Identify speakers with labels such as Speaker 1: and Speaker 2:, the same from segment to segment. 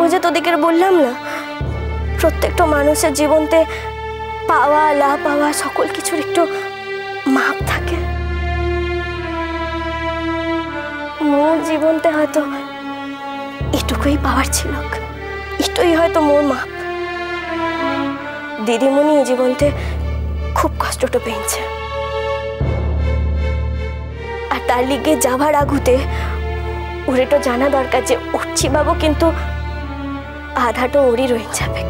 Speaker 1: ওই যে তোদেরকে বললাম না, প্রত্যেকটা মানুষের জীবনতে পাওয়া না পাওয়া সকল কিছুর একটু মাপ থাকে। মোর জীবনতে হয়তো এটুকুই পাওয়ার ছিল, এটাই হয়তো মোর মাপ। দিদিমণি এই জীবনতে খুব কষ্টটা পেয়েছে, আর তার লিগে যাবার আগুতে ওর এটা জানা দরকার যে উঠছি বাবু কিন্তু আধাটা ওরই রয়ে যাবে।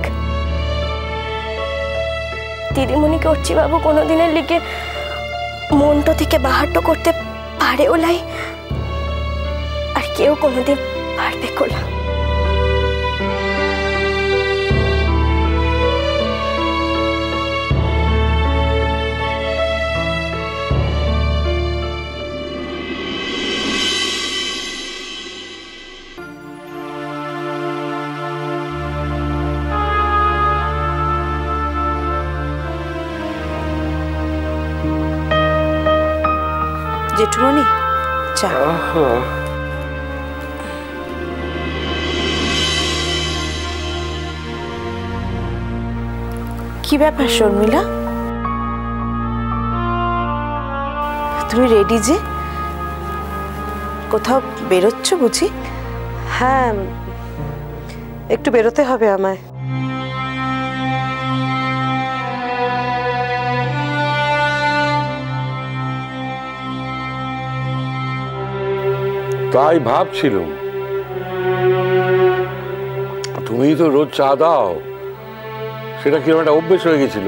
Speaker 1: দিদিমণিকে উঠছি বাবু কোনোদিনের লিগে মনটা থেকে বাহারটা করতে পারে ওলাই, আর কেউ কোনোদিন পারবে কোলা।
Speaker 2: জেঠুমণি চা। কি ব্যাপার শর্মিলা, তুমি রেডি যে? কোথাও বেরোচ্ছ বুঝি?
Speaker 3: হ্যাঁ, একটু বেরোতে হবে আমায়।
Speaker 4: তাই ভাবছিলাম, তুমি তো রোজ চা দাও, সেটা কিরকম একটা অভ্যেস হয়ে গেছিল।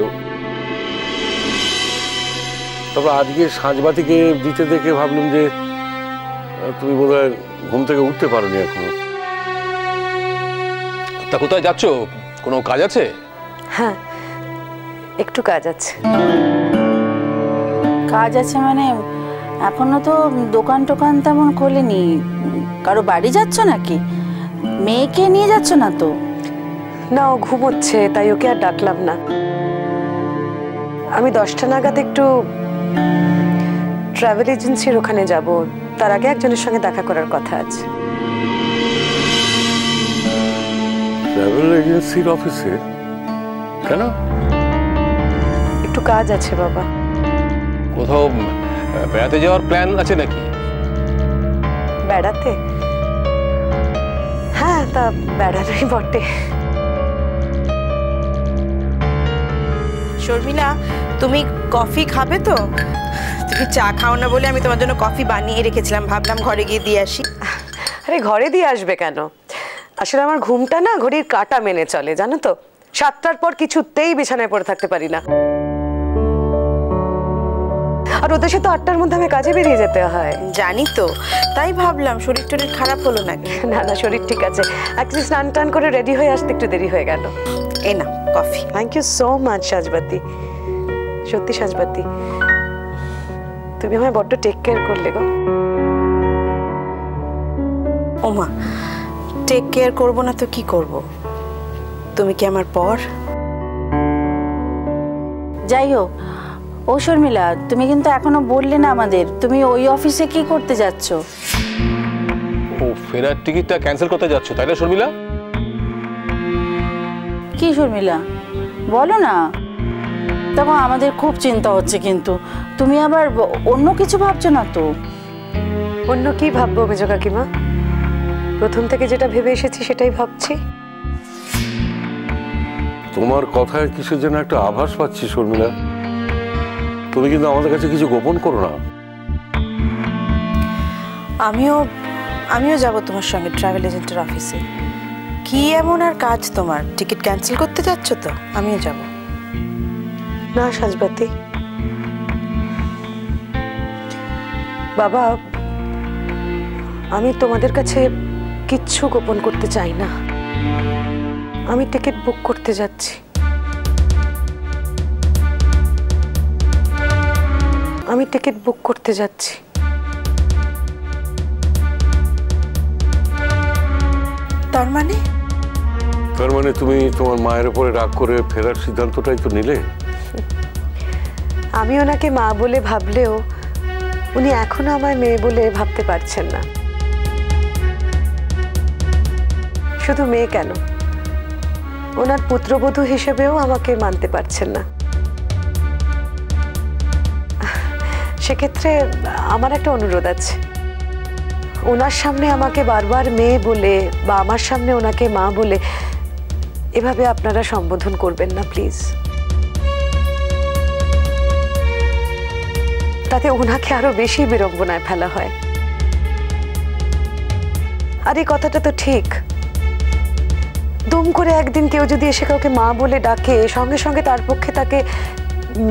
Speaker 4: তবে আজকে সাঁঝবাতিকে দিতে দেখে ভাবলাম যে তুমি বোধহয় ঘুম থেকে উঠতে পারোনি এখনো।
Speaker 5: তা কোথায় যাচ্ছ? কোনো কাজ আছে?
Speaker 3: হ্যাঁ, একটু কাজ আছে।
Speaker 2: কাজ আছে মানে এখনো তো দোকান টোকান তেমন খোলেনি। কারো বাড়ি যাচ্ছ নাকি? মেয়েকে নিয়ে যাচ্ছ না তো?
Speaker 3: না, ও ঘুমোচ্ছে, তাই ওকে আর ডাকলাম না। আমি 10টা নাগাদ একটু ট্রাভেল এজেন্সির ওখানে যাব, তার আগে একজনের সঙ্গে দেখা করার কথা আছে।
Speaker 4: ট্রাভেল এজেন্সির অফিসে কেন?
Speaker 3: একটু কাজ আছে বাবা।
Speaker 5: কোথাও বেড়াতে যাওয়ার প্ল্যান আছে নাকি?
Speaker 3: বেড়াতে? হ্যাঁ, তা বেড়ানোই বটে।
Speaker 6: শর্মিলা, তুমি কফি খাবে তো? তুমি চা খাও না বলে আমি তোমার জন্য কফি বানিয়ে রেখেছিলাম, ভাবলাম ঘরে গিয়ে দিয়ে আসি।
Speaker 3: আরে ঘরে দিয়ে আসবে কেন? আসলে আমার ঘুমটা না ঘড়ির কাঁটা মেনে চলে, জানো তো। 7টার পর কিছুতেই বিছানায় পড়ে থাকতে পারি না, আর ওদের সাথে 8টার মধ্যে আমি কাজে বেরিয়ে যেতে হয়।
Speaker 6: জানি তো, তাই ভাবলাম শরীর টরীর খারাপ হলো নাকি।
Speaker 3: না না, শরীর ঠিক আছে। অ্যাকচুয়ালি স্নান টান করে রেডি হয়ে আসতে একটু দেরি হয়ে গেল।
Speaker 6: এ না coffee.
Speaker 3: Thank you so much সাজবাতি, সত্যি সাজবাতি, তুমি আমায় বড্ড টেক কেয়ার করলে গো।
Speaker 6: ওমা, টেক কেয়ার করবো না তো কি করব? তুমি কি আমার পর?
Speaker 2: যাই হোক, ও শর্মিলা, তুমি কিন্তু এখনো বললে না আমাদের তুমি ওই অফিসে কি করতে যাচ্ছ।
Speaker 5: ও ফেরার টিকিটটা ক্যান্সেল করতে যাচ্ছ তাই না শর্মিলা?
Speaker 2: কি শর্মিলা, বলো না। তখন আমাদের খুব চিন্তা হচ্ছে, কিন্তু তুমি আবার অন্য কিছু ভাবছো না তো?
Speaker 3: অন্য কি ভাববো মেজ কাকিমা? প্রথম থেকে যেটা ভেবে এসেছি সেটাই ভাবছি।
Speaker 4: তোমার কথায় কিছু যেন একটা আভাস পাচ্ছি শর্মিলা। তুমি কিন্তু আমাদের কাছে কিছু গোপন করো না।
Speaker 6: আমিও যাব তোমার সঙ্গে ট্রাভেল এজেন্টের অফিসে। কি এমন আর কাজ তোমার? টিকিট ক্যান্সেল করতে যাচ্ছ তো? আমিও যাব।
Speaker 3: না সাজবাতি বাবা, আমি তোমাদের কাছে কিচ্ছু গোপন করতে চাই না। আমি টিকিট বুক করতে যাচ্ছি। আমি টিকিট বুক করতে যাচ্ছি।
Speaker 6: তার মানে?
Speaker 4: তার মানে তুমি তোমার মায়ের উপরে রাগ করে ফেরার সিদ্ধান্তটাই তো নিলে?
Speaker 3: আমি ওনাকে মা বলে ভাবলেও উনি এখনো আমায় মেয়ে বলে ভাবতে পারছেন না। শুধু মেয়ে কেন, ওনার পুত্রবধূ হিসেবেও আমাকে মানতে পারছেন না। সেক্ষেত্রে আমার একটা অনুরোধ আছে, ওনার সামনে আমাকে বারবার মেয়ে বলে বা আমার সামনে ওনাকে মা বলে এভাবে আপনারা সম্বোধন করবেন না প্লিজ। তাতে ওনাকে আরো বেশি বিড়ম্বনায় ফেলা হয়। আর এই কথাটা তো ঠিক, দুম করে একদিন কেউ যদি এসে কাউকে মা বলে ডাকে, সঙ্গে সঙ্গে তার পক্ষে তাকে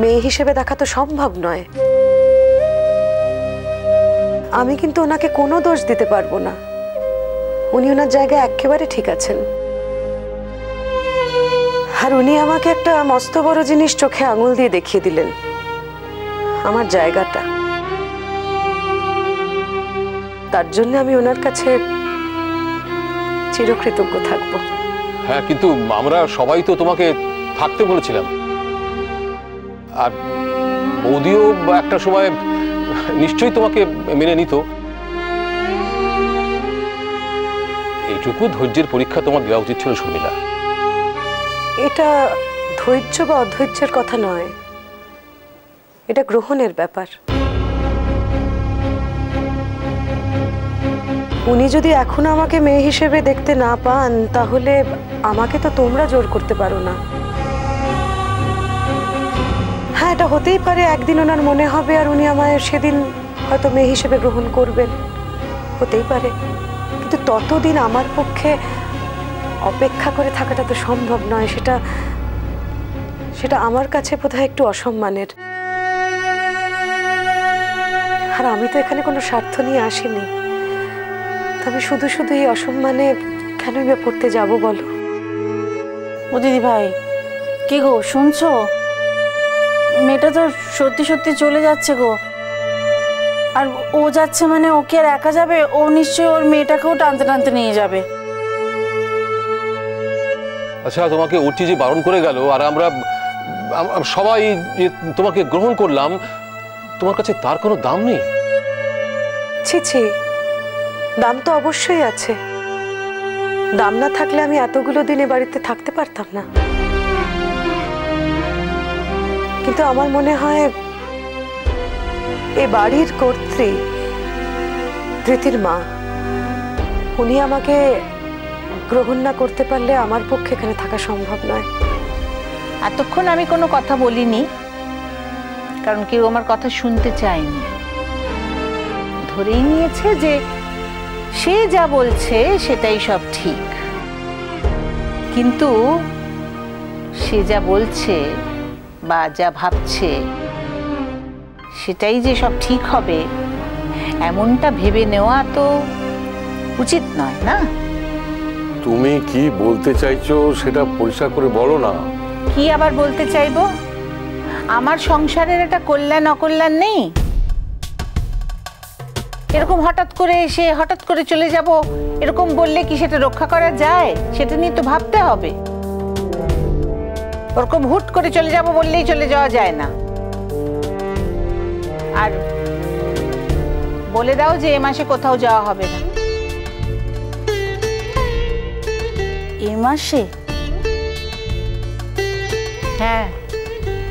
Speaker 3: মেয়ে হিসেবে দেখা তো সম্ভব নয়। আমি কিন্তু ওনাকে কোনো দোষ দিতে পারবো না, উনি ওনার জায়গায় একেবারে ঠিক আছেন। আর উনি আমাকে একটা মস্ত বড় জিনিস চোখে আঙুল দিয়ে দেখিয়ে দিলেন, আমার জায়গাটা। তার জন্য আমি ওনার কাছে চিরকৃতজ্ঞ থাকবো।
Speaker 5: হ্যাঁ, কিন্তু আমরা সবাই তো তোমাকে থাকতে বলেছিলাম, আর বৌদিও একটা সময় নিশ্চয়ই তোমাকে মেনে নিত। এইটুকু ধৈর্যের পরীক্ষা তোমার দেওয়া উচিত ছিল শর্মিলা।
Speaker 3: এটা ধৈর্য বা অধৈর্যের কথা নয়, এটা গ্রহণের ব্যাপার। উনি যদি এখনো আমাকে মেয়ে হিসেবে দেখতে না পান, তাহলে আমাকে তো তোমরা জোর করতে পারো না। হ্যাঁ, এটা হতেই পারে একদিন ওনার মনে হবে আর উনি আমায় সেদিন হয়তো মেয়ে হিসেবে গ্রহণ করবেন, হতেই পারে। কিন্তু ততদিন আমার পক্ষে অপেক্ষা করে থাকাটা তো সম্ভব নয়। সেটা আমার কাছে বোধহয় একটু অসম্মানের। আর আমি তো এখানে কোনো স্বার্থ নিয়ে আসিনি, তবে শুধু শুধু এই অসম্মানে কেনই বা পড়তে যাব বলো?
Speaker 2: ও দিদি ভাই, কি গো শুনছো? মেয়েটা তো সত্যি সত্যি চলে যাচ্ছে গো। আর ও যাচ্ছে মানে ও কি আর একা যাবে? ও নিশ্চয়ই ওর মেয়েটাকেও টানতে টানতে নিয়ে যাবে।
Speaker 5: আচ্ছা, তোমাকে ওর যে বারণ করে গেল আর আমরা সবাই তোমাকে গ্রহণ করলাম, তোমার কাছে তার কোনো দাম নেই?
Speaker 3: ছি ছি, দাম তো অবশ্যই আছে। দাম না থাকলে আমি এতগুলো দিনে বাড়িতে থাকতে পারতাম না। কিন্তু আমার মনে হয় এই বাড়ির কর্ত্রী, ধৃতির মা, উনি আমাকে গ্রহণ না করতে পারলে আমার পক্ষে এখানে থাকা সম্ভব নয়।
Speaker 2: এতক্ষণ আমি কোনো কথা বলিনি, কারণ কেউ আমার কথা শুনতে চায়নি। ধরেই নিয়েছে যে সে যা বলছে সেটাই সব ঠিক। কিন্তু সে যা বলছে বা যা ভাবছে সেটাই যে সব ঠিক হবে এমনটা ভেবে নেওয়া তো উচিত নয়, না?
Speaker 4: তুমি কি বলতে চাইছো সেটা পরিষ্কার করে বলো না।
Speaker 2: কি আবার বলতে চাইবো? আমার সংসারের একটা কল্যাণ অকল্যাণ নেই? এরকম হঠাৎ করে এসে হঠাৎ করে চলে যাব এরকম বললে কি সেটা রক্ষা করা যায়? সেটা নিয়ে তো ভাবতে হবে। ওরকম হুট করে চলে যাব বললেই চলে যাওয়া যায় না। আর বলে দাও যে এ মাসে কোথাও যাওয়া হবে না। এ মাসে? হ্যাঁ,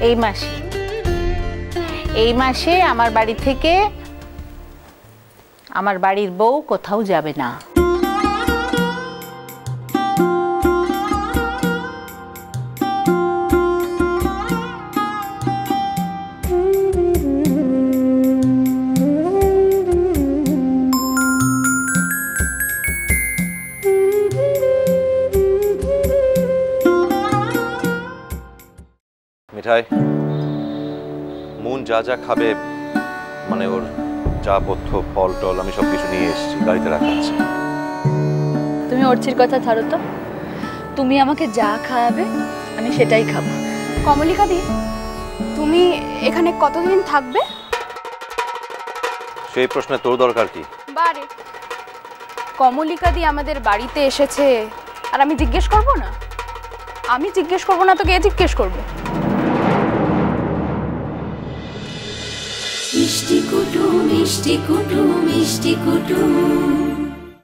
Speaker 2: এই মাসে। এই মাসে আমার বাড়ি থেকে আমার বাড়ির বউ কোথাও যাবে না।
Speaker 7: মিঠাই, মন যা যা খাবে, মানে ওর চা পথ্য ফল টল আমি সব কিছু নিয়ে এসেছি, গাড়িতে রাখা আছে।
Speaker 8: তুমি অর্চির কথা ছাড়ো তো, তুমি আমাকে যা খাওয়াবে আমি সেটাই খাবো।
Speaker 1: কমলিকা দি, তুমি এখানে কতদিন থাকবে?
Speaker 7: সেই প্রশ্নে তোর দরকার কি?
Speaker 1: বারে, কমলিকা দি আমাদের বাড়িতে এসেছে আর আমি জিজ্ঞেস করব না? আমি জিজ্ঞেস করব না তো কে জিজ্ঞেস করবে?
Speaker 9: মিষ্টি কুটুম মিষ্টি কুটুম মিষ্টি কুটুম।